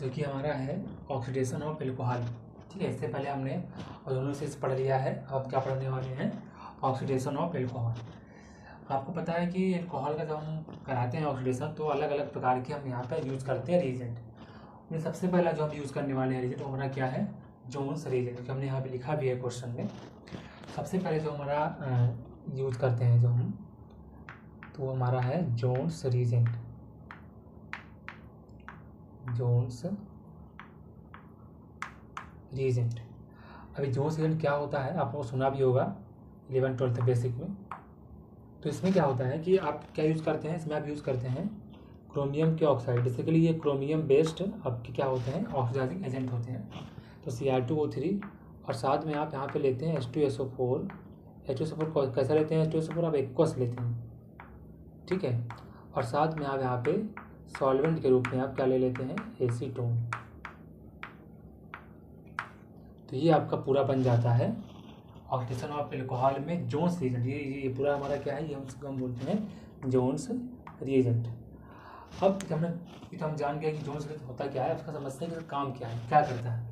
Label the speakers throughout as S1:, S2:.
S1: जो कि हमारा है ऑक्सीडेशन ऑफ एल्कोहल। ठीक है, इससे पहले हमने ऑर्गेनोलिसिस पढ़ लिया है। अब क्या पढ़ने वाले हैं, ऑक्सीडेशन ऑफ एल्कोहल। आपको पता है कि एल्कोहल का जब हम कराते हैं ऑक्सीडेशन तो अलग अलग प्रकार के हम यहाँ पे यूज़ करते हैं रीजेंट। उनमें सबसे पहला जो हम यूज़ करने वाले हैं रीजेंट वो हमारा क्या है, जोन्स रीजेंट, जो हमने यहाँ पे लिखा भी है क्वेश्चन में। सबसे पहले जो हमारा यूज़ करते हैं जो हम, तो वो हमारा है जोन्स रीजेंट। Jones reagent. अभी जोन्स रीजेंट क्या होता है आपको सुना भी होगा 11th-12th बेसिक में। तो इसमें क्या होता है कि आप क्या यूज़ करते हैं, इसमें आप यूज़ करते हैं क्रोमियम के ऑक्साइड। बेसिकली ये क्रोमियम बेस्ड आपके क्या होते हैं, ऑक्सीडाइजिंग एजेंट होते हैं। तो Cr2O3 और साथ में आप यहाँ पे लेते हैं H2SO4। H2SO4 कैसा लेते हैं, H2SO4 आप एक्वस लेते हैं, ठीक है। और साथ में आप यहाँ पे सॉल्वेंट के रूप में आप क्या ले लेते हैं, एसीटोन। तो ये आपका पूरा बन जाता है ऑक्सीडेशन ऑफ एल्कोहल में जोन्स रीजेंट। ये पूरा हमारा क्या है, ये हम बोलते हैं जोन्स रीजेंट। अब हम जान गए कि जोन्स रीजेंट होता क्या है, उसका समझते हैं कि काम क्या है, क्या करता है।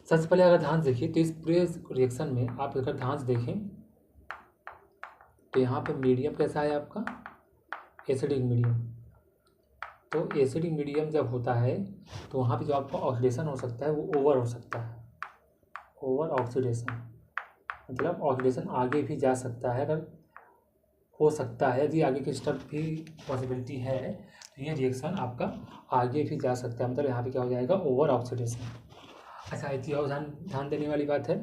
S1: सबसे पहले अगर ध्यान से देखिए तो इस पूरे रिएक्शन में आप अगर ध्यान से देखें तो यहाँ पे मीडियम कैसा है आपका, एसिडिक मीडियम। तो एसिडिक मीडियम जब होता है तो वहाँ पे जो आपका ऑक्सीडेशन हो सकता है वो ओवर हो सकता है। ओवर ऑक्सीडेशन मतलब ऑक्सीडेशन आगे भी जा सकता है, अगर हो सकता है यदि आगे की स्टेप भी पॉसिबिलिटी है तो ये रिएक्शन आपका आगे भी जा सकता है। मतलब यहाँ पे क्या हो जाएगा, ओवर ऑक्सीडेशन। अच्छा, इतनी और ध्यान देने वाली बात है,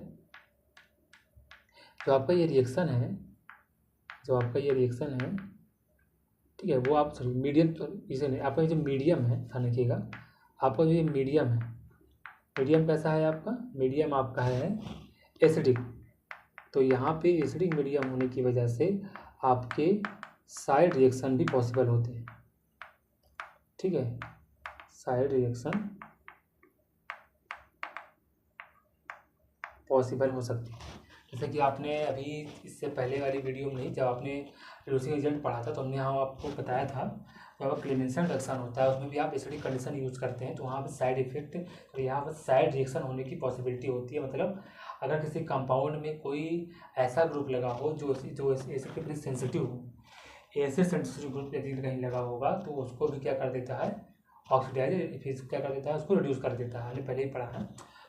S1: जो आपका ये रिएक्शन है, ठीक है, वो आप सॉरी मीडियम, इसे नहीं, आपका जो मीडियम है ध्यान रखिएगा, आपका जो ये मीडियम है, मीडियम कैसा है आपका, मीडियम आपका है एसिडिक। तो यहाँ पे एसिडिक मीडियम होने की वजह से आपके साइड रिएक्शन भी पॉसिबल होते हैं, ठीक है। साइड रिएक्शन पॉसिबल हो सकती है। जैसे कि आपने अभी इससे पहले वाली वीडियो में जब आपने रेड्यूसिंग एजेंट पढ़ा था तो हमने यहाँ आपको बताया था जब क्लेमेंसन रिएक्शन होता है उसमें भी आप एसिडिक कंडीशन यूज़ करते हैं तो वहाँ पर साइड इफेक्ट और यहाँ पर साइड रिएक्शन होने की पॉसिबिलिटी होती है। मतलब अगर किसी कंपाउंड में कोई ऐसा ग्रुप लगा हो जो एसिड के प्रति सेंसिटिव हो, एसिड सेंसिटिव ग्रुप यदि कहीं लगा होगा तो उसको भी क्या कर देता है, ऑक्सीडाइज, फिर क्या कर देता है, उसको रिड्यूस कर देता है। हमने पहले ही पढ़ा है।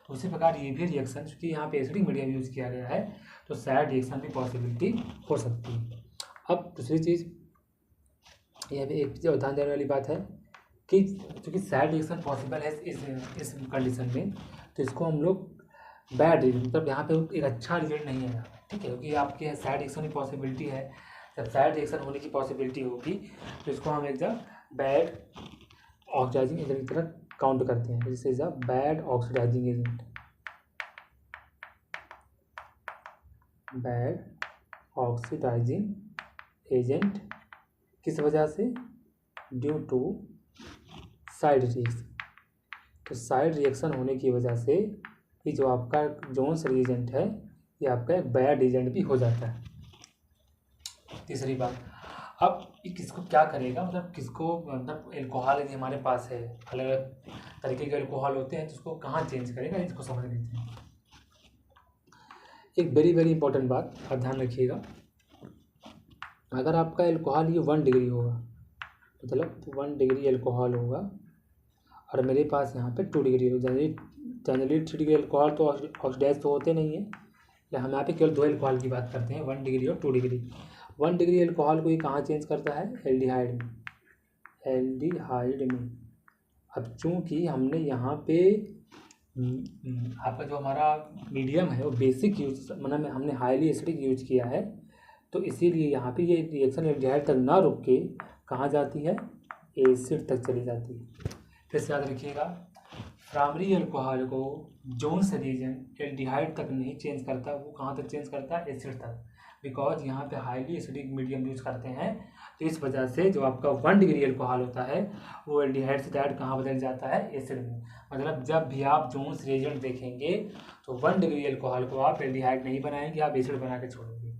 S1: तो उसी प्रकार ये भी रिएक्शन, क्योंकि यहाँ पे एसिडिक मीडियम यूज़ किया गया है तो साइड रिएक्शन की पॉसिबिलिटी हो सकती है। अब दूसरी चीज़ यह भी एक ध्यान देने वाली बात है कि चूँकि साइड रिएक्शन पॉसिबल है इस कंडीशन में, तो इसको हम लोग बैड रिजल्ट, मतलब यहाँ पे एक अच्छा रिजल्ट नहीं है, ठीक है, क्योंकि आपके साइड रिएक्शन की पॉसिबिलिटी है। जब साइड रिएक्शन होने की पॉसिबिलिटी होगी तो इसको हम एक बैड ऑक्सीडाइजिंग एजेंट की तरह काउंट करते हैं। This is a bad oxidising agent. Bad oxidising agent किस वजह से, ड्यू टू साइड रिएक्शन। तो साइड रिएक्शन होने की वजह से ये जो आपका जोन्स रिएजेंट है ये आपका एक बैड एजेंट भी हो जाता है। तीसरी बात, अब किसको क्या करेगा, मतलब एल्कोहल यदि हमारे पास है, अलग अलग तरीके के एल्कोहल होते हैं तो उसको कहाँ चेंज करेगा, इसको समझ लेते हैं। एक वेरी वेरी इंपॉर्टेंट बात आप ध्यान रखिएगा, अगर आपका एल्कोहल ये 1 डिग्री होगा, मतलब 1 डिग्री एल्कोहल होगा और मेरे पास यहाँ पे 2 डिग्री होगा, जनरली 3 डिग्री एल्कोहल तो ऑक्सीडाइज तो होते नहीं है, हम यहाँ पे केवल 2 एल्कोहल की बात करते हैं, 1 डिग्री और 2 डिग्री। 1 डिग्री एल्कोहल को ये कहाँ चेंज करता है, एल्डिहाइड में, एल्डिहाइड में। अब चूँकि हमने यहाँ पे आपका जो हमारा मीडियम है वो बेसिक यूज, मतलब हमने हाईली एसिडिक यूज किया है, तो इसीलिए यहाँ पे ये रिएक्शन एल्डिहाइड तक ना रुक के कहाँ जाती है, एसिड तक चली जाती है। फिर से याद रखिएगा, प्राइमरी अल्कोहल को जोन्स रीजेंट एल्डिहाइड तक नहीं चेंज करता, वो कहाँ तक चेंज करता है, एसिड तक, बिकॉज यहाँ पे हाईली एसिडिक मीडियम यूज करते हैं। तो इस वजह से जो आपका 1 डिग्री एल्कोहल होता है वो एल्डिहाइड से डायरेक्ट कहाँ बदल जाता है, एसिड में। मतलब जब भी आप जोन्स रिएजेंट देखेंगे तो 1 डिग्री एल्कोहल को आप एल्डिहाइड नहीं बनाएंगे, आप एसिड बना के छोड़ेंगे।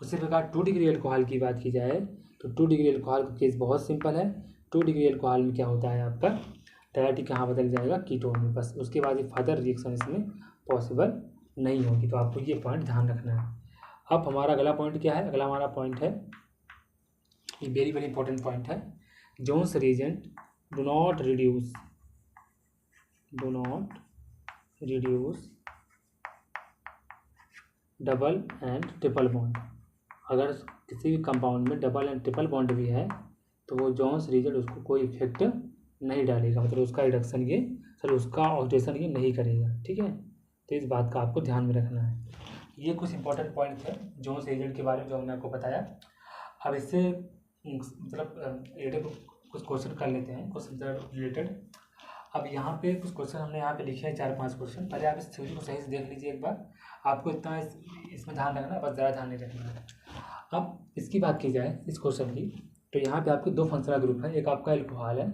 S1: उसी प्रकार 2 डिग्री एल्कोहल की बात की जाए तो 2 डिग्री एल्कोहल का केस बहुत सिंपल है। 2 डिग्री एल्कोहल में क्या होता है आपका, डायरेक्टली कहाँ बदल जाएगा, कीटोन में। बस उसके बाद ये फर्दर रिएक्शन इसमें पॉसिबल नहीं होगी। तो आपको ये पॉइंट ध्यान रखना है। अब हमारा अगला पॉइंट क्या है, अगला हमारा पॉइंट है, ये वेरी वेरी इंपॉर्टेंट पॉइंट है, Jones reagent do not reduce double and triple bond. अगर किसी भी कंपाउंड में डबल एंड ट्रिपल बॉन्ड भी है तो वो जोन्स रीजेंट उसको कोई इफेक्ट नहीं डालेगा, मतलब उसका रिडक्शन ये उसका ऑक्सीडेशन ये नहीं करेगा। ठीक है, तो इस बात का आपको ध्यान में रखना है। ये कुछ इंपॉर्टेंट पॉइंट थे जोन्स रीजेंट के बारे में जो हमने आपको बताया। अब इससे मतलब रिलेटेड कुछ क्वेश्चन कर लेते हैं, कुछ रिलेटेड। अब यहाँ पे कुछ क्वेश्चन हमने यहाँ पे लिखे हैं 4-5 क्वेश्चन। पहले आप इस थ्योरी को सही से देख लीजिए एक बार, आपको इतना इसमें ध्यान रखना है, बस ज़्यादा ध्यान नहीं रखना है। अब इसकी बात की जाए इस क्वेश्चन की, तो यहाँ पे आपके 2 फंक्शनल ग्रुप है, एक आपका एल्कोहल है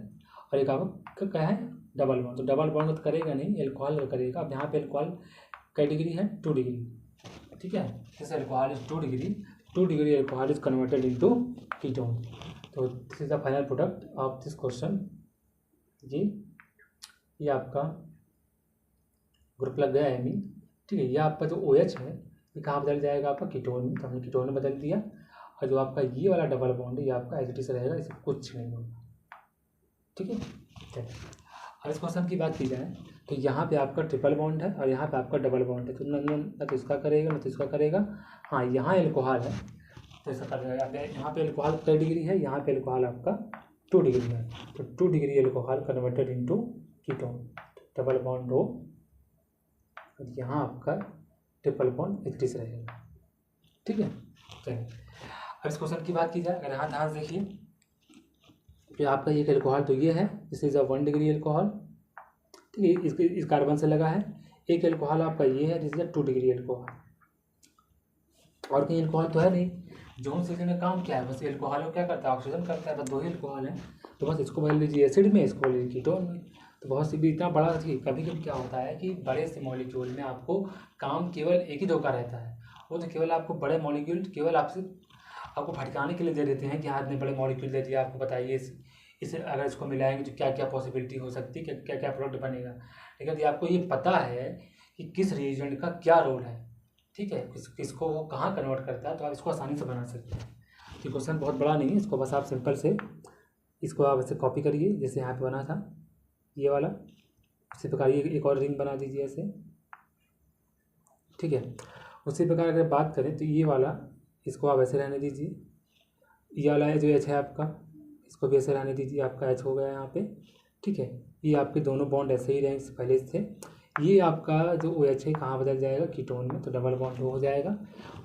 S1: और एक आपका क्या है, डबल बॉन्ड। तो डबल बॉन्ड तो करेगा नहीं, एल्कोहल करेगा। अब यहाँ पे एल्कोहल क्या डिग्री है, 2 डिग्री। ठीक है, this alcohol is 2 degree, 2 degree alcohol is converted into ketone. तो this is the final product of this question. जी, ये आपका ग्रुप लग गया है मी। ठीक है, ये आपका जो OH है ये कहाँ बदल जाएगा, आपका कीटोन में। तो हमने कीटोन में बदल दिया। और जो आपका ये वाला डबल बॉन्ड है ये आपका एच से रहेगा, इससे कुछ नहीं होगा। ठीक है, चलिए अब इस क्वेश्चन की बात की जाए तो यहाँ पे आपका ट्रिपल बॉन्ड है और यहाँ पे आपका डबल बॉन्ड है। तो न तो इसका करेगा न तो इसका करेगा। हाँ, यहाँ एल्कोहल है तो इसका करेगा। यहाँ पे एल्कोहल कई डिग्री है, यहाँ पे एल्कोहल आपका 2 डिग्री है। तो 2 degree alcohol converted into ketone, double bond हो, और यहाँ आपका ट्रिपल बॉन्ड एच से रहेगा। ठीक है, चलिए अब इस क्वेश्चन की बात की जाए, अगर यहाँ ध्यान से देखिए तो आपका एक एल्कोहल तो ये है, this is a 1 degree alcohol. ठीक है, इस कार्बन से लगा है। एक एल्कोहल आपका ये है, this is a 2 degree alcohol. और कहीं एल्कोहल तो है नहीं। जोन्स रीजेंट का काम क्या है, बस एल्कोहल को क्या करता है, ऑक्सीजन करता है। बस 2 ही एल्कोहल है, तो बस इसको बदल लीजिए एसिड में, इसको बदल लीजिए कीटोन में। तो बहुत सी भी इतना बड़ा थी। कभी कभी क्या होता है कि बड़े से मॉलिक्यूल में आपको काम केवल एक ही धोखा रहता है, वो तो केवल आपको बड़े मॉलिक्यूल केवल आपको भटकाने के लिए दे देते हैं कि हाँ इतने बड़े मॉलिक्यूल दे दिया, आपको बताइए इसे अगर इसको मिलाएंगे तो क्या क्या पॉसिबिलिटी हो सकती है, क्या क्या प्रोडक्ट बनेगा। ठीक है, तो आपको ये पता है कि किस रिएजेंट का क्या रोल है। ठीक है, किसको वो कहाँ कन्वर्ट करता है, तो आप इसको आसानी से बना सकते हैं। तो क्वेश्चन बहुत बड़ा नहीं है, इसको बस आप सिंपल से इसको आप ऐसे कॉपी करिए जैसे यहाँ पे बना था ये वाला, उसी प्रकार ये एक और रिंग बना दीजिए ऐसे। ठीक है, उसी प्रकार अगर बात करें तो ये वाला इसको आप ऐसे रहने दीजिए। ये वाला है जो एच है आपका, इसको भी ऐसे रहने दीजिए, आपका एच हो गया यहाँ पे। ठीक है, ये आपके दोनों बॉन्ड ऐसे ही रहेंगे पहले से। ये आपका जो OH है कहाँ बदल जाएगा, कीटोन में, तो डबल बॉन्ड हो जाएगा।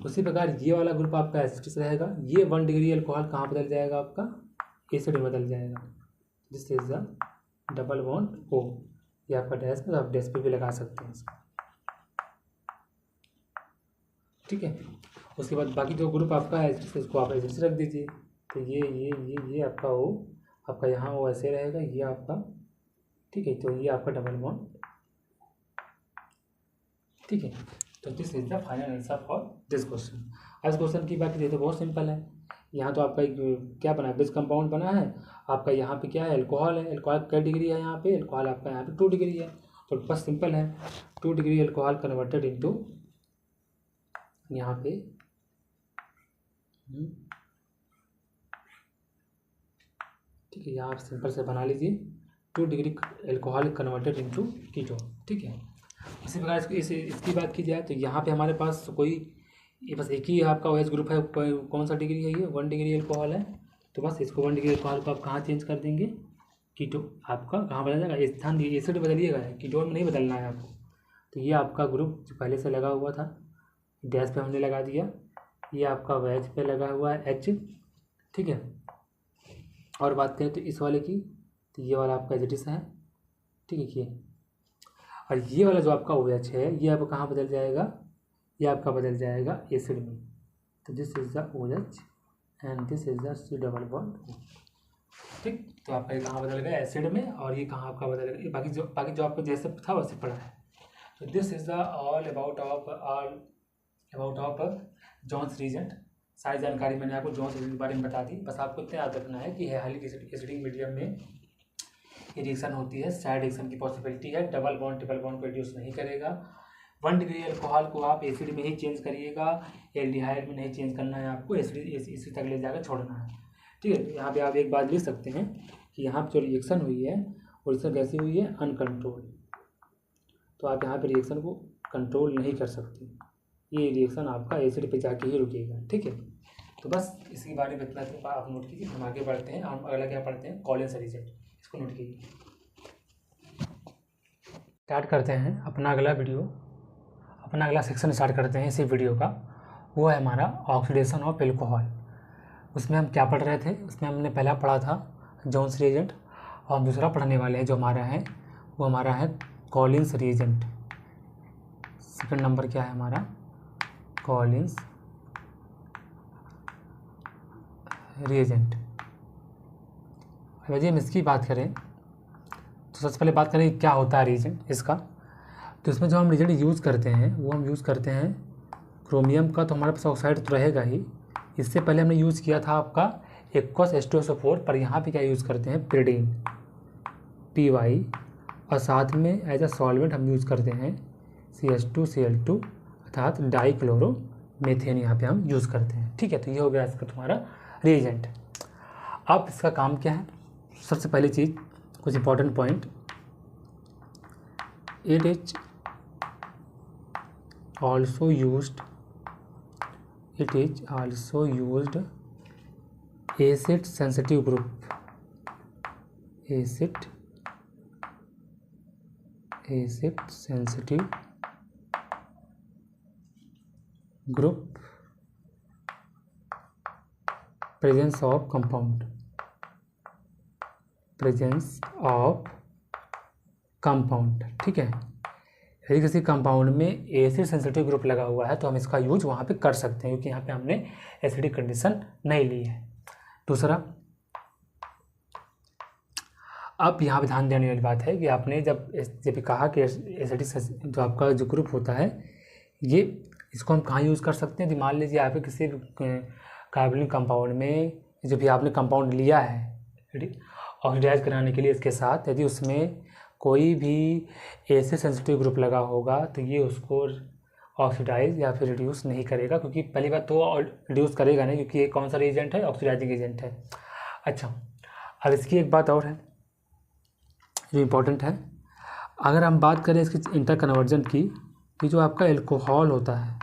S1: उसी प्रकार ये वाला ग्रुप आपका एसिड रहेगा। ये 1 डिग्री एल्कोहल कहाँ बदल जाएगा, आपका एसिड में बदल जाएगा। This is the double bond O। ये आपका डैश में, आप डैश पे भी लगा सकते हैं इसको। ठीक है, उसके बाद बाकी जो ग्रुप आपका है इसको आप एसिड से रख दीजिए। तो ये आपका O, आपका यहाँ O ऐसे रहेगा, ये आपका। ठीक है, तो ये आपका डबल बॉन्ड। ठीक है, तो this is the final answer for this question. आज क्वेश्चन की बात करें तो बहुत सिंपल है। यहाँ तो आपका एक क्या बना है, बेस कंपाउंड बना है। आपका यहाँ पे क्या है, एल्कोहल है। एल्कोहल क्या डिग्री है, यहाँ पे एल्कोहल आपका यहाँ पे 2 डिग्री है। तो बस सिंपल है, 2 डिग्री एल्कोहल कन्वर्टेड इनटू यहाँ पे ठीक है, यहाँ आप सिंपल से बना लीजिए, 2 degree alcohol converted into ketone. ठीक है, इसी प्रकार इसकी बात की जाए तो यहाँ पे हमारे पास ये बस एक ही आपका OH ग्रुप है। कौन सा डिग्री है, ये 1 डिग्री एल्कोहल है। तो बस इसको 1 डिग्री एल्कोहल को आप कहाँ चेंज कर देंगे, कीटोन आपका कहाँ बदल जाएगा, स्थान एसिड बदलिएगा, कीटोन में नहीं बदलना है आपको। तो ये आपका ग्रुप जो पहले से लगा हुआ था डैश पे हमने लगा दिया, ये आपका OH पे लगा हुआ है H। ठीक है, और बात करें तो इस वाले की, तो ये वाला आपका एच है। ठीक है, ये और ये वाला जो आपका OH है ये आपका कहाँ बदल जाएगा, ये आपका बदल जाएगा एसिड में। तो this is the OH and this is the C double bond. ठीक, तो आपका ये कहाँ बदल गया, एसिड में, और ये कहाँ आपका बदल गया, बाकी जो आपको जैसे था वैसे पड़ा है। तो this is the all about of Jones reagent. सारी जानकारी मैंने आपको जोन्स रीजेंट के बारे में बता दी। बस आपको इतना याद रखना है कि हाईली एसिडिक मीडियम में ये रिएक्शन होती है, साइड रिएक्शन की पॉसिबिलिटी है, डबल बॉन्ड ट्रिपल बॉन्ड को रिड्यूस नहीं करेगा। 1 डिग्री अल्कोहल को आप एसिड में ही चेंज करिएगा, एल्डिहाइड में नहीं चेंज करना है आपको, एसिड तक ले जाकर छोड़ना है। ठीक है, तो यहाँ पे आप एक बात लिख सकते हैं कि यहाँ पर जो रिएक्शन हुई है वो रिएक्शन कैसी हुई है, अनकंट्रोल। तो आप यहाँ पे रिएक्शन को कंट्रोल नहीं कर सकते, ये रिएक्शन आपका एसिड पे जाके ही रुकेगा। ठीक है, तो बस इसके बारे में इतना तो आप नोट कीजिए। हम आगे बढ़ते हैं, हम अगला क्या पढ़ते हैं, कॉलिन्स रीजेंट, इसको नोट कीजिए। स्टार्ट करते हैं अपना अगला वीडियो, अपना अगला सेक्शन स्टार्ट करते हैं इसी वीडियो का। वो है हमारा ऑक्सीडेशन ऑफ एल्कोहल। उसमें हम क्या पढ़ रहे थे, उसमें हमने पहला पढ़ा था जोन्स रीजेंट, और हम दूसरा पढ़ने वाले हैं जो हमारा है वो हमारा है कॉलिन्स रीजेंट। सेकंड नंबर क्या है हमारा, कॉलिन्स रीजेंट। अब यदि हम इसकी बात करें तो सबसे पहले बात करें क्या होता है रीजेंट इसका। तो इसमें जो हम रीजेंट यूज़ करते हैं वो हम यूज़ करते हैं क्रोमियम का, तो हमारे पास ऑक्साइड तो रहेगा ही। इससे पहले हमने यूज़ किया था आपका एक्वस H2SO4, पर यहाँ पे क्या यूज़ करते हैं, पिरीडीन PY, और साथ में एज अ सॉल्वेंट हम यूज़ करते हैं CH2Cl2 अर्थात डाइक्लोरोमेथेन यहाँ पे हम यूज़ करते हैं। ठीक है, तो ये हो गया इसका तुम्हारा रिएजेंट। अब इसका काम क्या है, सबसे पहली चीज़ कुछ important point, it is also used acid sensitive group, acid sensitive group presence of compound. ठीक है, यदि किसी कंपाउंड में एसिड सेंसिटिव ग्रुप लगा हुआ है तो हम इसका यूज वहाँ पे कर सकते हैं, क्योंकि यहाँ पे हमने एसिडिक कंडीशन नहीं ली है। दूसरा, अब यहाँ पे ध्यान देने वाली बात है कि आपने जब कहा कि एसिडिक जो आपका जो ग्रुप होता है ये, इसको हम कहाँ यूज़ कर सकते हैं। तो मान लीजिए आप किसी कार्बोनिक कंपाउंड में जो भी आपने कंपाउंड लिया है ऑक्सीडाइज कराने के लिए, इसके साथ यदि उसमें कोई भी एसिड सेंसिटिव ग्रुप लगा होगा तो ये उसको ऑक्सीडाइज या फिर रिड्यूस नहीं करेगा, क्योंकि पहली बात तो रिड्यूस करेगा नहीं, क्योंकि ये कौन सा एजेंट है, ऑक्सीडाइजिंग एजेंट है। अच्छा, अब इसकी एक बात और है जो इम्पोर्टेंट है, अगर हम बात करें इसकी इंटर कन्वर्जन की, तो जो आपका एल्कोहल होता है,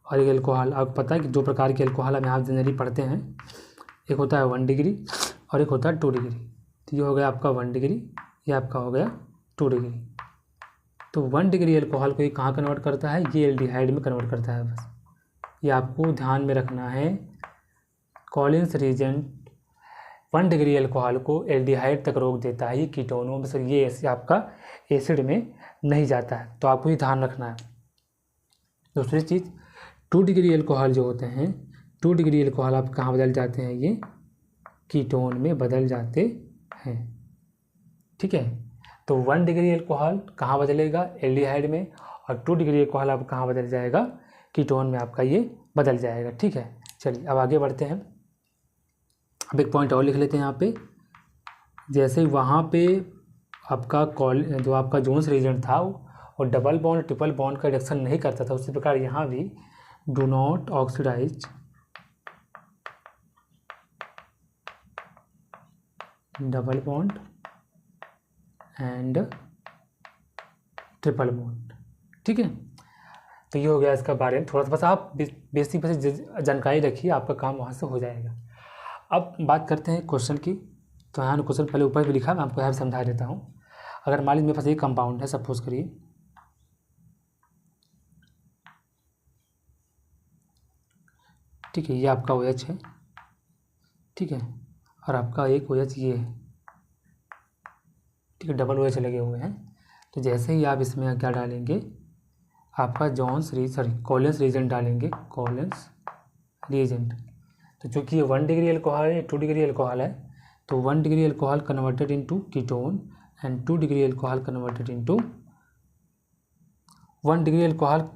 S1: और एक एल्कोहल आपको पता है कि दो प्रकार के एल्कोहल हम यहाँ जनरली पढ़ते हैं, एक होता है 1 डिग्री और एक होता है 2 डिग्री। तो ये हो गया आपका 1 डिग्री, ये आपका हो गया 2 डिग्री। तो 1 डिग्री एल्कोहल को ये कहाँ कन्वर्ट करता है, ये एल्डिहाइड में कन्वर्ट करता है। बस ये आपको ध्यान में रखना है। कॉलिन्स रीजेंट 1 डिग्री एल्कोहल को एल्डिहाइड तक रोक देता है, ये कीटोनों में से ये ऐसे आपका एसिड में नहीं जाता है, तो आपको ये ध्यान रखना है। दूसरी चीज़, 2 डिग्री एल्कोहल जो होते हैं, 2 डिग्री एल्कोहल आप कहाँ बदल जाते हैं, ये कीटोन में बदल जाते हैं। ठीक है, तो 1 डिग्री एल्कोहल कहाँ बदलेगा, एल्डिहाइड में, और 2 डिग्री एल्कोहल आप कहाँ बदल जाएगा, कीटोन में आपका ये बदल जाएगा। ठीक है, चलिए अब आगे बढ़ते हैं। अब एक पॉइंट और लिख लेते हैं यहाँ पे, जैसे वहाँ पे आपका जो आपका जोन्स रीजेंट था वो डबल बॉन्ड ट्रिपल बॉन्ड का रिएक्शन नहीं करता था, उसी प्रकार यहाँ भी do not oxidise double bond and triple bond. ठीक है, तो ये हो गया इसका बारे में थोड़ा सा, बस आप बेसिक जानकारी रखिए, आपका काम वहाँ से हो जाएगा। अब बात करते हैं क्वेश्चन की। तो यहाँ क्वेश्चन पहले ऊपर भी लिखा, मैं आपको यहाँ समझा देता हूँ। अगर मान लीजिए मेरे पास एक कंपाउंड है, सपोज करिए, ठीक है, ये आपका OH है, ठीक है, और आपका एक OH ये है, ठीक है, डबल OH लगे हुए हैं। तो जैसे ही आप इसमें क्या डालेंगे, आपका कॉलिन्स रीजेंट डालेंगे, कॉलिन्स रीजेंट। तो चूँकि ये 1 डिग्री एल्कोहल है, 2 डिग्री एल्कोहल है, तो 1 degree alcohol converted into ketone and 2 degree alcohol converted into 1 degree alcohol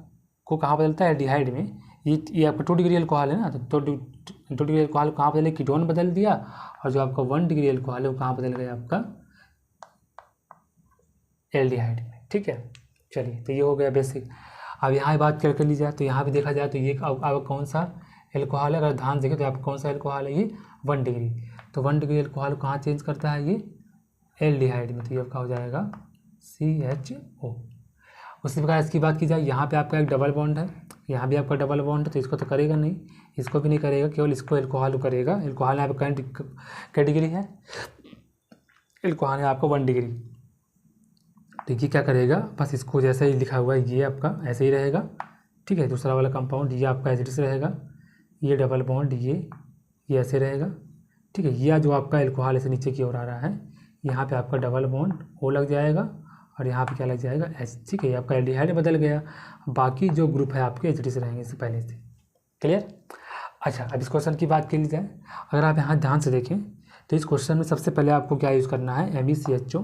S1: को कहाँ बदलता है, एल्डिहाइड में। ये आपका 2 डिग्री एल्कोहल है ना, तो 2 डिग्री एल्कोहल कहाँ बदले, कीटोन बदल दिया, और जो आपका 1 डिग्री एल्कोहल है वो कहाँ बदल गया, आपका एल्डिहाइड में। ठीक है, चलिए तो ये हो गया बेसिक। अब यहाँ बात कर ली जाए तो यहाँ भी देखा जाए तो ये अब कौन सा एल्कोहल है, अगर ध्यान देखें तो आप कौन सा एल्कोहल है, ये 1 डिग्री। तो 1 डिग्री एल्कोहल कहाँ चेंज करता है, ये एल्डिहाइड में। तो ये आपका हो जाएगा CHO। उसी प्रकार इसकी बात की जाए, यहाँ पे आपका एक डबल बॉन्ड है, यहाँ भी आपका डबल बॉन्ड है, तो इसको तो करेगा नहीं, इसको भी नहीं करेगा, केवल इसको एल्कोहल करेगा। एल्कोहल यहाँ पे क्या डिग्री है, एल्कोहल है आपका 1 डिग्री। तो ये क्या करेगा, बस इसको जैसे ही लिखा हुआ है ये आपका ऐसे ही रहेगा। ठीक है, दूसरा वाला कंपाउंड ये आपका एसिडिस रहेगा, ये डबल बॉन्ड ये ऐसे रहेगा। ठीक है, ये जो आपका एल्कोहल ऐसे नीचे की ओर आ रहा है, यहाँ पे आपका डबल बॉन्ड O लग जाएगा और यहाँ पे क्या लग जाएगा H। ठीक है, ये आपका एल्डिहाइड बदल गया, बाकी जो ग्रुप है आपके एसिडिस रहेंगे इससे पहले से। क्लियर। अच्छा, अब इस क्वेश्चन की बात की जाए, अगर आप यहाँ ध्यान से देखें तो इस क्वेश्चन में सबसे पहले आपको क्या यूज़ करना है, MeCHO,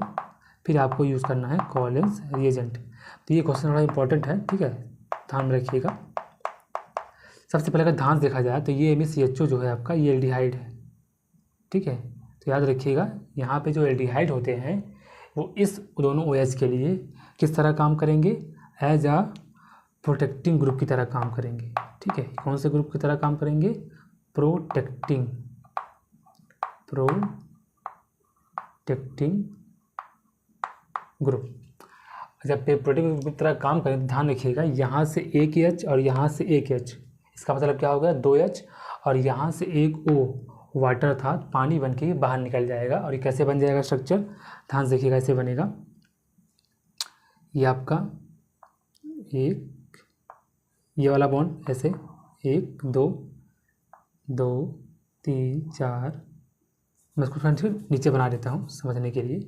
S1: फिर आपको यूज़ करना है कॉलिन्स रिएजेंट। तो ये क्वेश्चन बड़ा इंपॉर्टेंट है। ठीक है, ध्यान में रखिएगा। सबसे पहले अगर ध्यान से देखा जाए तो ये MeCHO जो है आपका ये एल्डिहाइड है। ठीक है, तो याद रखिएगा यहाँ पे जो एल्डिहाइड होते हैं वो इस दोनों OH के लिए किस तरह काम करेंगे, एज आ प्रोटेक्टिंग ग्रुप की तरह काम करेंगे। ठीक है, कौन से ग्रुप की तरह काम करेंगे, प्रोटेक्टिंग ग्रुप। जब प्रोटेक्टिंग ग्रुप की तरह काम करें तो ध्यान रखिएगा, यहाँ से एक H और यहाँ से एक H, इसका मतलब क्या होगा 2H, और यहाँ से एक O वाटर था, पानी बन के बाहर निकल जाएगा। और ये कैसे बन जाएगा स्ट्रक्चर, ध्यान से देखिएगा, ऐसे बनेगा। ये आपका एक ये वाला बॉन्ड ऐसे 1 2 2 3 4, मैं इसको नीचे बना देता हूँ समझने के लिए।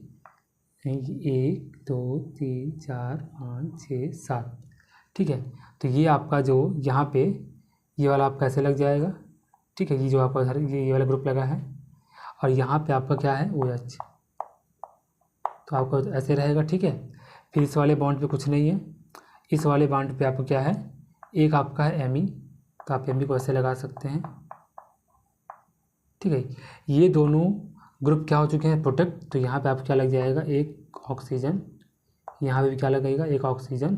S1: 1 2 3 4 5 6 7। ठीक है, तो ये आपका जो यहाँ पे ये वाला आपका ऐसे लग जाएगा। ठीक है, ये जो आपका ये वाला ग्रुप लगा है, और यहाँ पे आपका क्या है OH, तो आपका ऐसे रहेगा। ठीक है, फिर इस वाले बॉन्ड पे कुछ नहीं है, इस वाले बॉन्ड पे आपको क्या है, एक आपका है Me, तो आप Me को ऐसे लगा सकते हैं। ठीक है, ये दोनों ग्रुप क्या हो चुके हैं, प्रोटेक्ट। तो यहाँ पे आपको क्या लग जाएगा, एक ऑक्सीजन, यहाँ पे भी क्या लगेगा, एक ऑक्सीजन,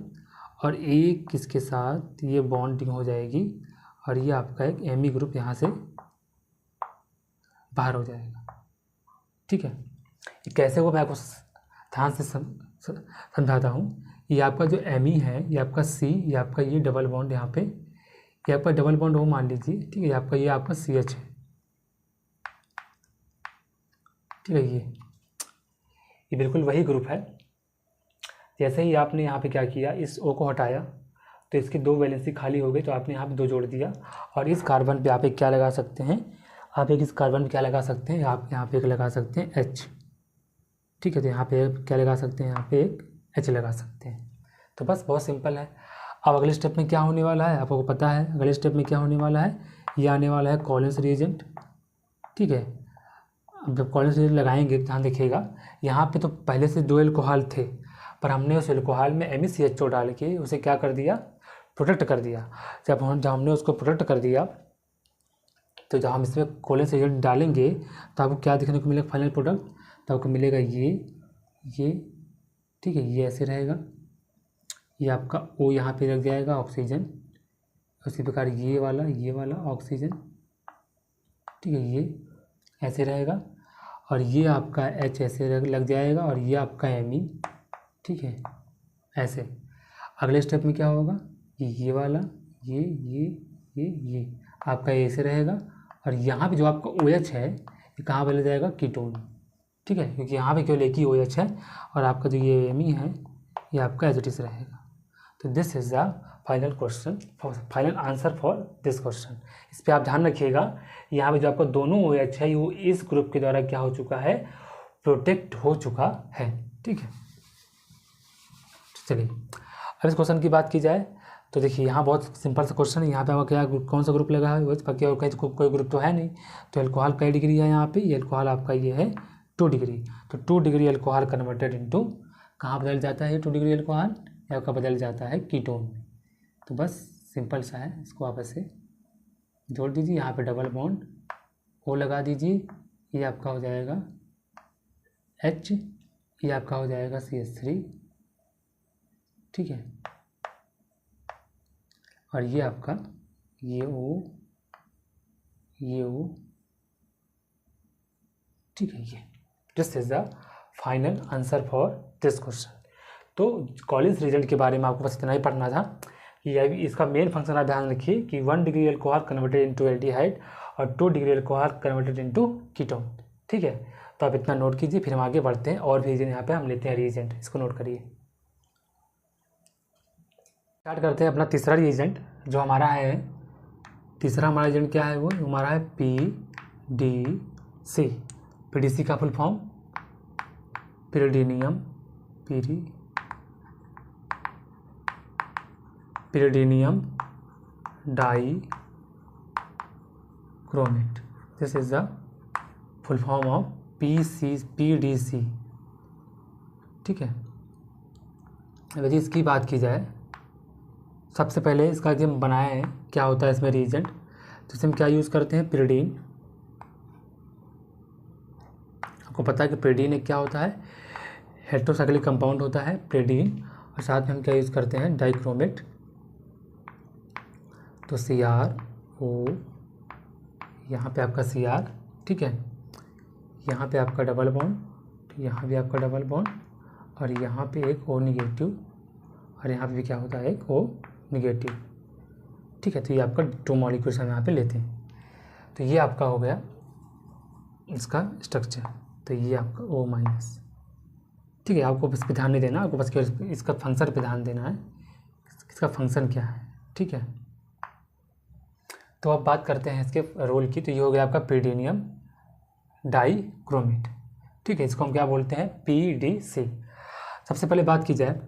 S1: और एक इसके साथ ये बॉन्डिंग हो जाएगी, और ये आपका एक Me ग्रुप यहाँ से बाहर हो जाएगा। ठीक है, कैसे वो मैं आपको ध्यान से समझाता हूँ। ये आपका जो Me है, ये आपका C, ये आपका ये डबल बॉन्ड यहाँ पे, ये आपका डबल बॉन्ड वो मान लीजिए। ठीक है, ये आपका CH है। ठीक है, ये बिल्कुल वही ग्रुप है। जैसे ही आपने यहाँ पे क्या किया, इस O को हटाया तो इसकी 2 वैलेंसी खाली हो गई, तो आपने यहाँ पे 2 जोड़ दिया, और इस कार्बन पे आप एक क्या लगा सकते हैं, आप एक इस कार्बन पे क्या लगा सकते हैं, आप यहाँ पे एक लगा सकते हैं H। ठीक है, तो यहाँ पे क्या लगा सकते हैं, यहाँ पे एक H लगा सकते हैं। तो बस बहुत सिंपल है। अब अगले स्टेप में क्या होने वाला है, आपको पता है अगले स्टेप में क्या होने वाला है, ये आने वाला है कॉलिन्स रिएजेंट। ठीक है, अब जब कॉलिन्स रिएजेंट लगाएंगे, ध्यान देखिएगा, यहाँ पे तो पहले से 2 एल्कोहल थे, पर हमने उस एल्कोहल में MeCHO डाल के उसे क्या कर दिया, प्रोटेक्ट कर दिया। जब हमने उसको प्रोटेक्ट कर दिया, तो जब हम इसमें कॉलिन्स रिएजेंट डालेंगे तो आपको क्या देखने को मिलेगा, फाइनल प्रोडक्ट, तो आपको मिलेगा ये। ठीक है, ये ऐसे रहेगा, ये आपका O यहाँ पे लग जाएगा ऑक्सीजन, उसी प्रकार ये वाला ऑक्सीजन। ठीक है, ये ऐसे रहेगा, और ये आपका H ऐसे लग जाएगा, और ये आपका Me। ठीक है, ऐसे। अगले स्टेप में क्या होगा, ये वाला ये आपका ऐसे रहेगा, और यहाँ पे जो आपका OH है ये कहाँ बदल जाएगा, कीटोन। ठीक है, क्योंकि यहाँ पे केवल एक ही OH है, और आपका जो ये Me है ये आपका एसिडिस रहेगा। तो this is the final question, final answer for this question. इस पर आप ध्यान रखिएगा, यहाँ पे जो आपका दोनों OH है वो इस ग्रुप के द्वारा क्या हो चुका है, प्रोटेक्ट हो चुका है। ठीक है, चलिए अब इस क्वेश्चन की बात की जाए तो देखिए, यहाँ बहुत सिंपल सा क्वेश्चन है। यहाँ पे आपका क्या कौन सा ग्रुप लगा है, बाकी और कहीं तो कोई ग्रुप तो है नहीं। तो एल्कोहल कई डिग्री है, यहाँ पे ये एल्कोहल आपका ये है 2 डिग्री। तो 2 डिग्री एल्कोहल कन्वर्टेड इनटू कहाँ बदल जाता है, 2 डिग्री एल्कोहल आपका बदल जाता है कीटोन में। तो बस सिंपल सा है, इसको आप ऐसे जोड़ दीजिए, यहाँ पे डबल बॉन्ड O लगा दीजिए, ये आपका हो जाएगा H, ये आपका हो जाएगा CH3, ठीक है, और ये आपका ये ओ, ठीक है। ये this is the final answer for this question. तो कॉलिन्स रीजेंट के बारे में आपको बस इतना ही पढ़ना था। ये इसका मेन फंक्शन आप ध्यान रखिए कि 1 degree alcohol converted into aldehyde और 2 degree alcohol converted into ketone, ठीक है। तो आप इतना नोट कीजिए, फिर हम आगे बढ़ते हैं और भी यहाँ पे हम लेते हैं रीजेंट, इसको नोट करिए। स्टार्ट करते हैं अपना तीसरा रीजेंट जो हमारा है। तीसरा हमारा रीजेंट क्या है, वो हमारा है PDC। PDC का full form pyridinium dichromate। This is the full form of PDC, ठीक है। यदि इसकी बात की जाए, सबसे पहले इसका जो हम बनाए हैं क्या होता है इसमें रीजेंट, तो इसमें क्या यूज़ करते हैं, पिरिडीन। आपको पता है कि पिरिडीन एक क्या होता है, हेटेरोसाइक्लिक कंपाउंड होता है पिरिडीन, और साथ में हम क्या यूज़ करते हैं, डाइक्रोमेट। तो CrO, यहाँ पे आपका Cr, ठीक है, यहाँ पे आपका डबल बॉन्ड, तो यहाँ भी आपका डबल बॉन्ड, और यहाँ पे एक O निगेटिव, और यहाँ पे भी क्या होता है, एक O निगेटिव, ठीक है। तो ये आपका 2 मॉलिक्यूल्स हम यहाँ पे लेते हैं। तो ये आपका हो गया इसका स्ट्रक्चर। तो ये आपका O-, ठीक है। आपको बस पे ध्यान नहीं देना, आपको बस इसका फंक्शन पे ध्यान देना है, इसका फंक्शन क्या है, ठीक है। तो अब बात करते हैं इसके रोल की। तो ये हो गया आपका पिरिडीनियम डाइक्रोमेट, ठीक है। इसको हम क्या बोलते हैं, PDC। सबसे पहले बात की जाए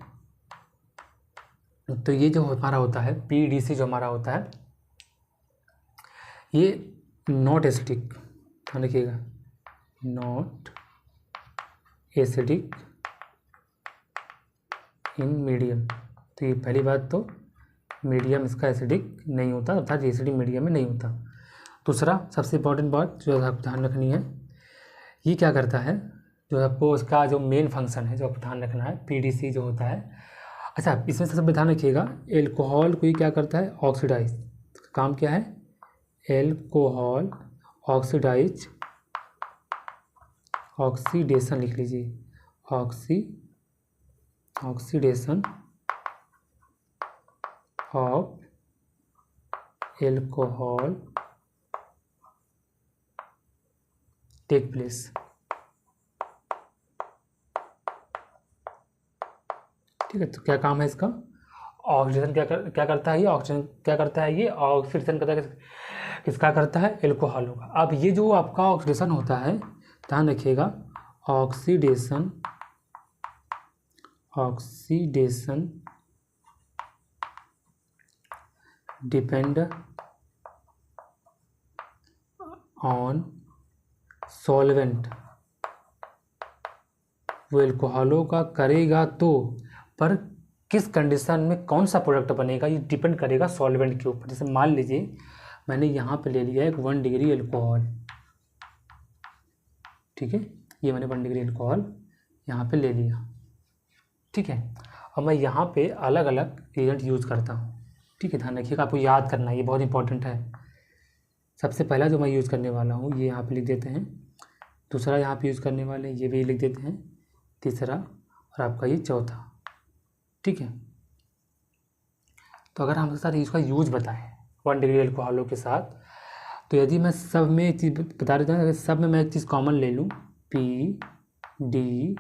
S1: तो ये जो हमारा होता है PDC, जो हमारा होता है, ये नॉट एसिडिक, ध्यान रखिएगा, नॉट एसिडिक इन मीडियम। तो ये पहली बात, तो मीडियम इसका एसिडिक नहीं होता, अर्थात एसिडिक मीडियम में नहीं होता। दूसरा सबसे इम्पॉर्टेंट बात जो आपको ध्यान रखनी है, ये क्या करता है, जो आपको इसका जो मेन फंक्शन है जो आपको ध्यान रखना है, PDC जो होता है। अच्छा, इसमें सबसे ध्यान रखिएगा, एल्कोहल को ये क्या करता है, ऑक्सीडाइज। काम क्या है, एल्कोहल ऑक्सीडेशन लिख लीजिए, oxidation of alcohol take place, ठीक है। तो क्या काम है इसका, ऑक्सीडेशन क्या करता है, ये ऑक्सीजन क्या करता है, ये ऑक्सीडेशन करता है, किसका करता है, एल्कोहल होगा। अब ये जो आपका ऑक्सीडेशन होता है, ध्यान रखिएगा, ऑक्सीडेशन डिपेंड ऑन सॉल्वेंट। वो एल्कोहलों का करेगा तो, पर किस कंडीशन में कौन सा प्रोडक्ट बनेगा, ये डिपेंड करेगा सॉल्वेंट के ऊपर। जैसे मान लीजिए मैंने यहाँ पे ले लिया एक 1 डिग्री एल्कोहल, ठीक है, ये मैंने 1 डिग्री एल्कोहल यहाँ पे ले लिया, ठीक है। और मैं यहाँ पे अलग अलग एजेंट यूज़ करता हूँ, ठीक है। ध्यान रखिएगा, आपको याद करना है, ये बहुत इंपॉर्टेंट है। सबसे पहला जो मैं यूज़ करने वाला हूँ ये यहाँ पे लिख देते हैं, दूसरा यहाँ पे यूज़ करने वाले ये भी लिख देते हैं, तीसरा, और आपका ये चौथा, ठीक है। तो अगर हम सर इसका यूज बताएं 1 डिग्री एल्कोहलों के साथ, तो यदि मैं सब में एक चीज़ बता देता हूँ, अगर सब में मैं एक चीज़ कॉमन ले लूँ, PDC,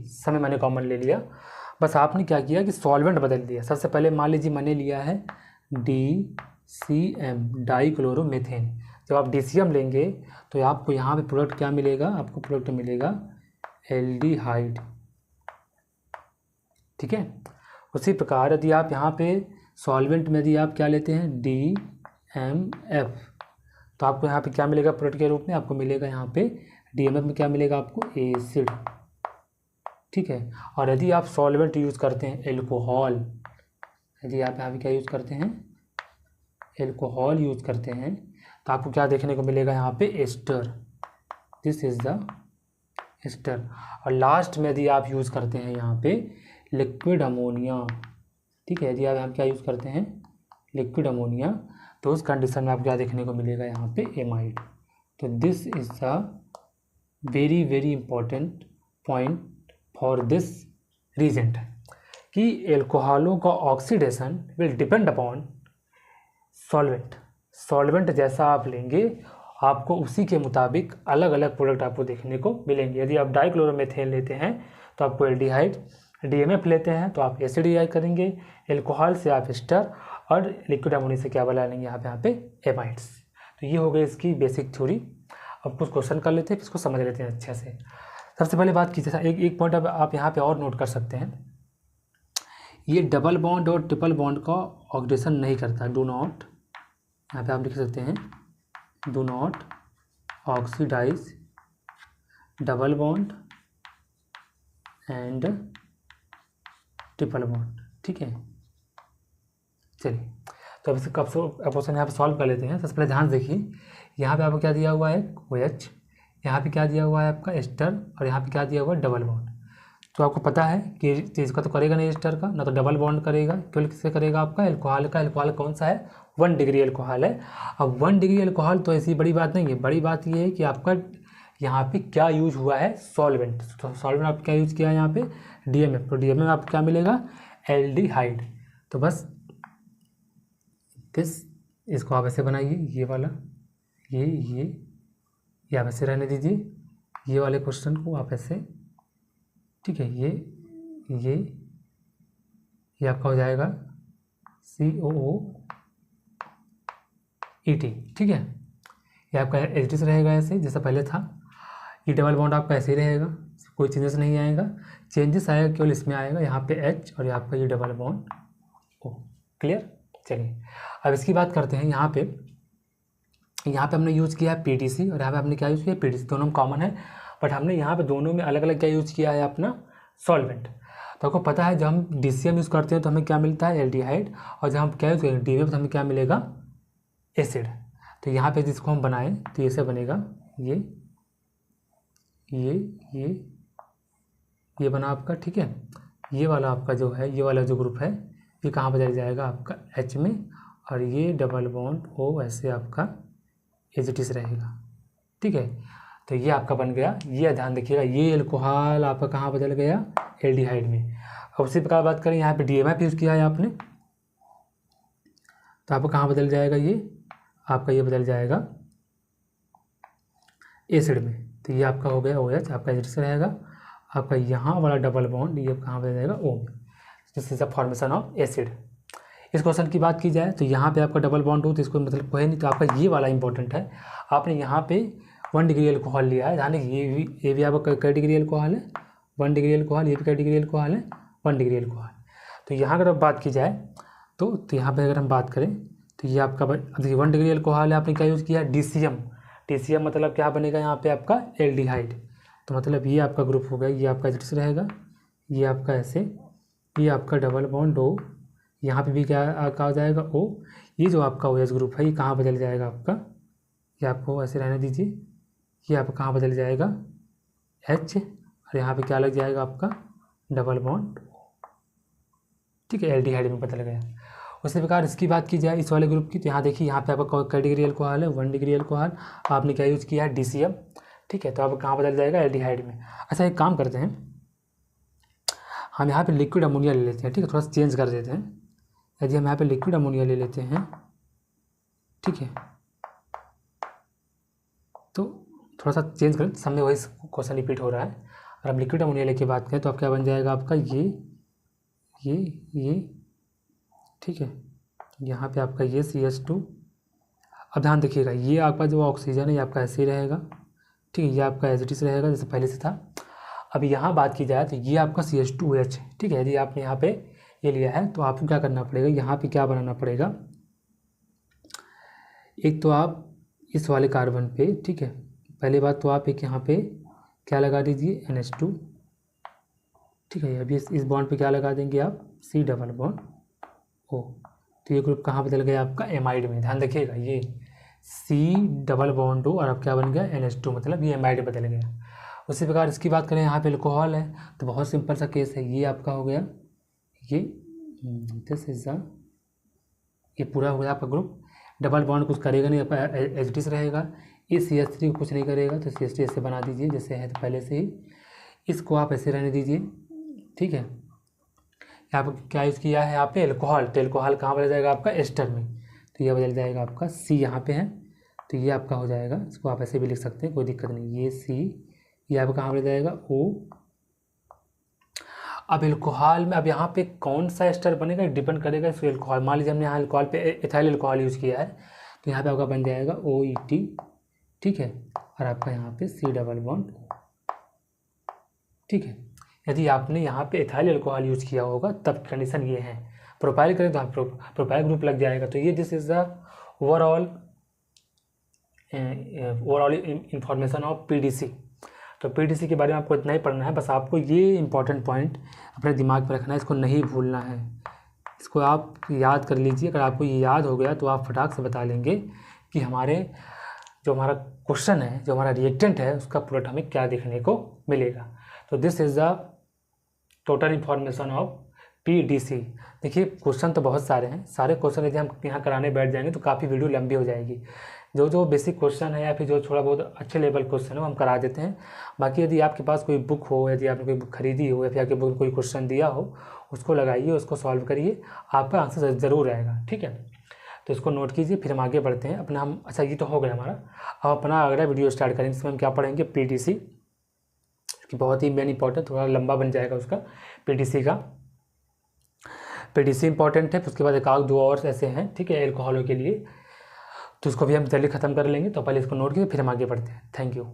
S1: सब में मैंने कॉमन ले लिया, बस आपने क्या किया कि सॉल्वेंट बदल दिया। सबसे पहले मान लीजिए मैंने लिया है DCM, डाइक्लोरोमेथेन। जब आप DCM लेंगे तो आपको यहाँ पे प्रोडक्ट क्या मिलेगा, आपको प्रोडक्ट मिलेगा एल्डिहाइड, ठीक है। उसी प्रकार यदि आप यहाँ पे सॉल्वेंट में यदि आप क्या लेते हैं, DMF, तो आपको यहाँ पे क्या मिलेगा प्रोडक्ट के रूप में, आपको मिलेगा यहाँ पे DMF में क्या मिलेगा, आपको एसिड, ठीक है। और यदि आप सॉल्वेंट यूज़ करते हैं एल्कोहल, यदि आप यहाँ पे क्या यूज़ करते हैं, एल्कोहल यूज़ करते हैं, तो आपको क्या देखने को मिलेगा यहाँ पे, ester, this is the ester. और लास्ट में यदि आप यूज़ करते हैं यहाँ पे लिक्विड अमोनिया, ठीक है। यदि हम क्या यूज़ करते हैं, लिक्विड अमोनिया, तो उस कंडीशन में आपको क्या देखने को मिलेगा यहाँ पे, एमाइड। तो this is the very very important point for this reagent कि एल्कोहलों का oxidation will depend upon solvent. Solvent जैसा आप लेंगे आपको उसी के मुताबिक अलग अलग प्रोडक्ट आपको देखने को मिलेंगे। यदि आप डाइक्लोरोमेथेन लेते हैं तो आपको एल्डिहाइड, DMF लेते हैं तो आप एसिड करेंगे, एल्कोहल से आप एस्टर, और लिक्विड अमोनिया से क्या बना लेंगे यहाँ पे एमाइड्स। तो ये हो गई इसकी बेसिक थ्योरी। अब कुछ क्वेश्चन कर लेते हैं, इसको समझ लेते हैं अच्छे से। सबसे पहले बात कीजिए, एक पॉइंट अब आप यहाँ पे और नोट कर सकते हैं, ये डबल बॉन्ड और ट्रिपल बॉन्ड का ऑक्सीडेशन नहीं करता। डू नॉट, यहाँ पे आप लिख सकते हैं, do not oxidise double bond and triple bond, ठीक है। चलिए, तो अब इसका क्वेश्चन यहाँ पे सॉल्व कर लेते हैं। सबसे पहले ध्यान देखिए, यहाँ पे आपको क्या दिया हुआ है, OH, यहाँ पे क्या दिया हुआ है आपका एस्टर, और यहाँ पे क्या दिया हुआ है डबल बॉन्ड। तो आपको पता है कि इसका तो करेगा नहीं एस्टर का, ना तो डबल बॉन्ड करेगा, केवल किससे करेगा आपका एल्कोहल का। एल्कोहल कौन सा है, 1 डिग्री एल्कोहल है। अब 1 डिग्री एल्कोहल तो ऐसी बड़ी बात नहीं है, बड़ी बात ये है कि आपका यहाँ पे क्या यूज हुआ है, सॉल्वेंट। तो सॉल्वेंट आप क्या यूज़ किया है यहाँ पे, DMF। तो DMF में आपको क्या मिलेगा, एल्डिहाइड। तो बस इसको आप ऐसे बनाइए, ये वाला, ये आप ऐसे रहने दीजिए, ये वाले क्वेश्चन को आप ऐसे, ठीक है। ये आपका हो जाएगा COOET, ठीक है। ये आपका एच रहेगा ऐसे जैसा पहले था। ये डबल बॉन्ड आपका ऐसे ही रहेगा, कोई चेंजेस नहीं आएगा। चेंजेस आएगा केवल इसमें आएगा, यहाँ पे H और यहाँ पे ये डबल बॉन्ड O। क्लियर। चलिए, अब इसकी बात करते हैं। यहाँ पे हमने यूज़ किया है PTC और यहाँ पे हमने क्या यूज़ किया है, PTC। दोनों में कॉमन है, बट हमने यहाँ पे दोनों में अलग अलग क्या यूज़ किया है, अपना सॉल्वेंट। तो आपको पता है जब हम DCM यूज़ करते हैं तो हमें क्या मिलता है, एल्डिहाइड, और जब हम क्या यूज़ करेंगे DMF तो हमें क्या मिलेगा, एसिड। तो यहाँ पे जिसको हम बनाएं तो ऐसे बनेगा, ये बना आपका, ठीक है। ये वाला आपका जो है, ये वाला जो ग्रुप है ये कहाँ पर चल जाएगा आपका H में, और ये डबल बॉन्ड O ऐसे आपका एजिटिस रहेगा, ठीक है। तो ये आपका बन गया। ये ध्यान देखिएगा, ये एल्कोहल आपका कहाँ बदल गया, एल्डिहाइड में। अब उसी प्रकार बात करें, यहाँ पे DMF यूज़ किया है आपने, तो आपको कहाँ बदल जाएगा, ये आपका ये बदल जाएगा एसिड में। तो ये आपका हो गया OH, आपका एसिड रहेगा। आपका यहाँ वाला डबल बॉन्ड ये कहाँ बदल जाएगा, O में। This is the formation of acid. इस क्वेश्चन की बात की जाए तो यहाँ पे आपका डबल बॉन्ड हो तो इसको मतलब कोई नहीं, तो आपका ये वाला इंपॉर्टेंट है। आपने यहाँ पे 1 डिग्री एल्कोहल लिया है, ध्यान देखिए ये भी आपका कई डिग्री एल्कोहल है, 1 डिग्री एल्कोहल, ये भी कई डिग्री एल्कोहल है, 1 डिग्री एल्कोहल। तो यहाँ अगर बात की जाए तो यहाँ पे अगर हम बात करें तो ये आपका देखिए 1 डिग्री एल्कोहल है, आपने क्या यूज़ किया, DCM मतलब क्या बनेगा यहाँ पे आपका एल्डिहाइड। तो मतलब ये आपका ग्रुप हो गया, ये आपका एसिड रहेगा, ये आपका ऐसे, ये आपका डबल बॉन्ड O, यहाँ पे भी क्या हो जाएगा O। ये जो आपका OH ग्रुप है ये कहाँ बदल जाएगा आपका, ये आपको ऐसे रहने दीजिए, ये आपका कहाँ बदल जाएगा H, और यहाँ पे क्या लग जाएगा आपका डबल बॉन्ड, ठीक है, एल्डिहाइड में बदल गया। उसी प्रकार इसकी बात की जाए इस वाले ग्रुप की, तो यहाँ देखिए यहाँ पे आपका कई डिग्री एल्कोहल है, 1 डिग्री एल्कोहल, आपने क्या यूज़ किया है, DCM, ठीक है। तो आप कहाँ बदल जाएगा, एल्डिहाइड में। अच्छा, एक काम करते हैं, हम यहाँ पे लिक्विड अमोनिया ले लेते हैं, ठीक है, थोड़ा सा चेंज कर देते हैं। यदि हम यहाँ पे लिक्विड अमोनिया ले लेते हैं, ठीक है, तो थोड़ा सा चेंज करें, सामने वही क्वेश्चन रिपीट हो रहा है। अगर हम लिक्विड अमोनिया लेके बात करें तो अब क्या बन जाएगा आपका ये, ठीक है। यहाँ पे आपका ये CH2। अब ध्यान देखिएगा, ये आपका जो ऑक्सीजन है ये आपका ऐसे ही रहेगा, ठीक है, ये आपका एसिडिस रहेगा जैसे पहले से था। अब यहाँ बात की जाए तो ये आपका CH2OH, ठीक है। यदि आपने यहाँ पे ये लिया है तो आपको क्या करना पड़ेगा, यहाँ पे क्या बनाना पड़ेगा, एक तो आप इस वाले कार्बन पे, ठीक है, पहली बात तो आप एक यहाँ पे क्या लगा दीजिए NH2, ठीक है। अभी इस बॉन्ड पे क्या लगा देंगे आप, C डबल बॉन्ड O। तो ये ग्रुप कहाँ बदल गया आपका, एमाइड में। ध्यान रखिएगा, ये C डबल बॉन्ड O और अब क्या बन गया NH2, मतलब ये एमाइड बदल गया। उसी प्रकार इसकी बात करें, यहाँ पे अल्कोहल है तो बहुत सिंपल सा केस है, ये आपका हो गया ये दिस इज द, ये पूरा हो गया आपका ग्रुप। डबल बॉन्ड कुछ करेगा नहीं, आपका एच रहेगा। इस CH3 को कुछ नहीं करेगा, तो CH3 ऐसे बना दीजिए जैसे है तो पहले से ही। इसको आप ऐसे रहने दीजिए, ठीक है। यहाँ पर क्या यूज़ किया है यहाँ पे, एल्कोहल। तो एल्कोहल कहाँ बदल जाएगा आपका, एस्टर में। तो ये बदल जाएगा आपका C यहाँ पे है, तो ये आपका हो जाएगा। इसको आप ऐसे भी लिख सकते हैं, कोई दिक्कत नहीं। ये C, ये आपका कहाँ बदल जाएगा, O। अब एल्कोहल में अब यहाँ पे कौन सा एस्टर बनेगा डिपेंड करेगा इस एल्कोहल। मान लीजिए हमने यहाँ एल्कोहल पे एथाइल एल्कोहल यूज़ किया है, तो यहाँ पे आपका बन जाएगा OET, ठीक है। और आपका यहाँ पे C डबल बॉन्ड, ठीक है। यदि आपने यहाँ पे एथाइल अल्कोहल यूज़ किया होगा तब कंडीशन ये है। प्रोपाइल करें तो आप प्रोपाइल ग्रुप लग जाएगा। तो ये this is the overall information of PDC। तो PDC के बारे में आपको इतना ही पढ़ना है, बस आपको ये इंपॉर्टेंट पॉइंट अपने दिमाग में रखना है, इसको नहीं भूलना है, इसको आप याद कर लीजिए। अगर आपको ये याद हो गया तो आप फटाक से बता लेंगे कि जो हमारा क्वेश्चन है, जो हमारा रिएक्टेंट है, उसका प्रोडक्ट हमें क्या देखने को मिलेगा। तो this is the total information of PDC। देखिए क्वेश्चन तो बहुत सारे हैं, सारे क्वेश्चन यदि हम यहाँ कराने बैठ जाएंगे तो काफ़ी वीडियो लंबी हो जाएगी। जो बेसिक क्वेश्चन है या फिर जो थोड़ा बहुत अच्छे लेवल क्वेश्चन है वो हम करा देते हैं। बाकी यदि आपके पास कोई बुक हो, यदि आपने कोई बुक खरीदी हो या फिर आपके बुक कोई क्वेश्चन दिया हो, उसको लगाइए, उसको सॉल्व करिए, आपका आंसर ज़रूर आएगा, ठीक है। तो इसको नोट कीजिए, फिर हम आगे बढ़ते हैं अपना। हम अच्छा ये तो हो गया हमारा, अब अपना अगला वीडियो स्टार्ट करेंगे। इसमें हम क्या पढ़ेंगे, PDC कि बहुत ही मेन इंपॉर्टेंट, थोड़ा लंबा बन जाएगा उसका PDC का। PDC इंपॉर्टेंट है, उसके बाद एक आध दो और ऐसे हैं, ठीक है, एल्कोहलों के लिए, तो उसको भी हम जल्दी ख़त्म कर लेंगे। तो पहले इसको नोट कीजिए, फिर हम आगे बढ़ते हैं। Thank you.